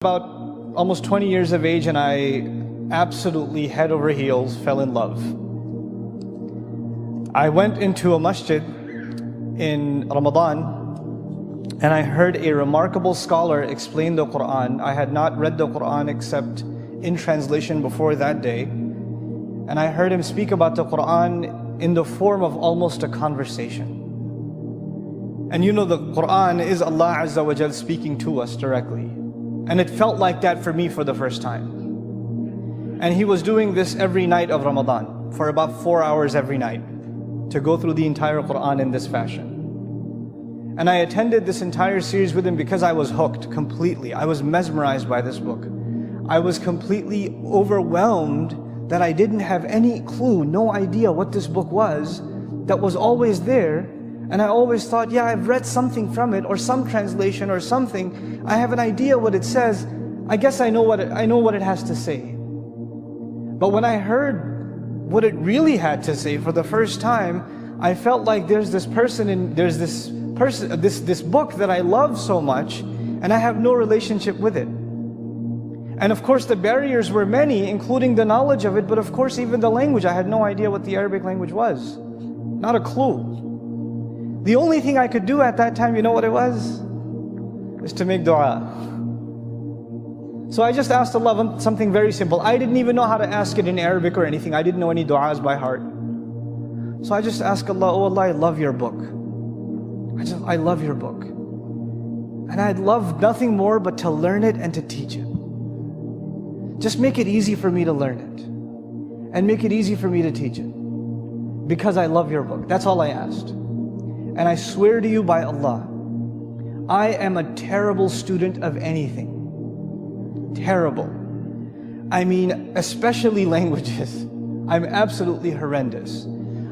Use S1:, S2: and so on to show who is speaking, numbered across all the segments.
S1: About almost 20 years of age, and I absolutely head over heels fell in love. I went into a masjid in Ramadan and I heard a remarkable scholar explain the Qur'an. I had not read the Qur'an except in translation before that day, and I heard him speak about the Qur'an in the form of almost a conversation. And you know, the Qur'an is Allah Azza wa Jal speaking to us directly. And it felt like that for me for the first time. And he was doing this every night of Ramadan, for about 4 hours every night, to go through the entire Qur'an in this fashion. And I attended this entire series with him because I was hooked completely. I was mesmerized by this book. I was completely overwhelmed that I didn't have any clue, no idea what this book was, that was always there. And I always thought, yeah, I've read something from it, or some translation or something. I have an idea what it says. I guess I know what it has to say. But when I heard what it really had to say for the first time, I felt like there's this book that I love so much, and I have no relationship with it. And of course the barriers were many, including the knowledge of it, but of course even the language. I had no idea what the Arabic language was. Not a clue. The only thing I could do at that time, you know what it was? Is to make dua. So I just asked Allah something very simple. I didn't even know how to ask it in Arabic or anything. I didn't know any du'as by heart. So I just asked Allah, oh Allah, I love your book. I love your book. And I'd love nothing more but to learn it and to teach it. Just make it easy for me to learn it. And make it easy for me to teach it. Because I love your book. That's all I asked. And I swear to you by Allah, I am a terrible student of anything. Terrible. I mean, especially languages. I'm absolutely horrendous.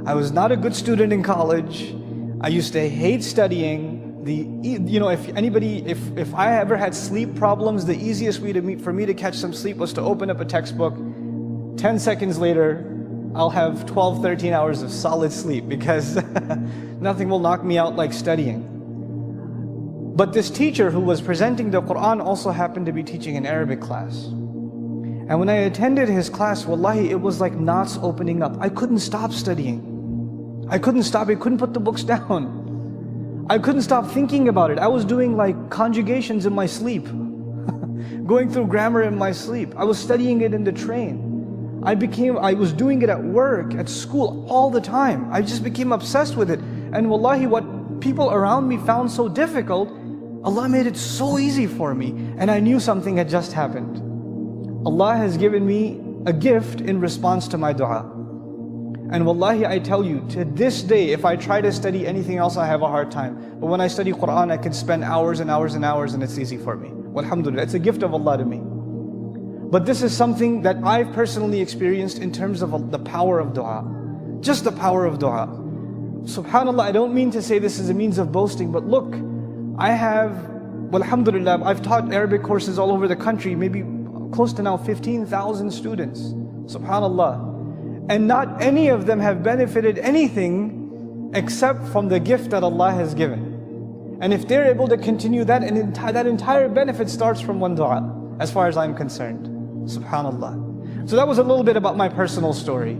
S1: I was not a good student in college. I used to hate studying. If I ever had sleep problems, the easiest way for me to catch some sleep was to open up a textbook. 10 seconds later, I'll have 12, 13 hours of solid sleep because nothing will knock me out like studying. But this teacher who was presenting the Qur'an also happened to be teaching an Arabic class. And when I attended his class, wallahi, it was like knots opening up. I couldn't stop studying. I couldn't put the books down. I couldn't stop thinking about it. I was doing like conjugations in my sleep. Going through grammar in my sleep. I was studying it in the train. I was doing it at work, at school, all the time. I just became obsessed with it. And wallahi, what people around me found so difficult, Allah made it so easy for me. And I knew something had just happened. Allah has given me a gift in response to my dua. And wallahi, I tell you, to this day, if I try to study anything else, I have a hard time. But when I study Qur'an, I can spend hours and hours and hours, and it's easy for me. Alhamdulillah, it's a gift of Allah to me. But this is something that I've personally experienced in terms of the power of dua. Just the power of dua. SubhanAllah, I don't mean to say this is a means of boasting, but look, alhamdulillah, I've taught Arabic courses all over the country, maybe close to now 15,000 students. SubhanAllah. And not any of them have benefited anything except from the gift that Allah has given. And if they're able to continue that, and that entire benefit starts from one dua, as far as I'm concerned. SubhanAllah. So that was a little bit about my personal story.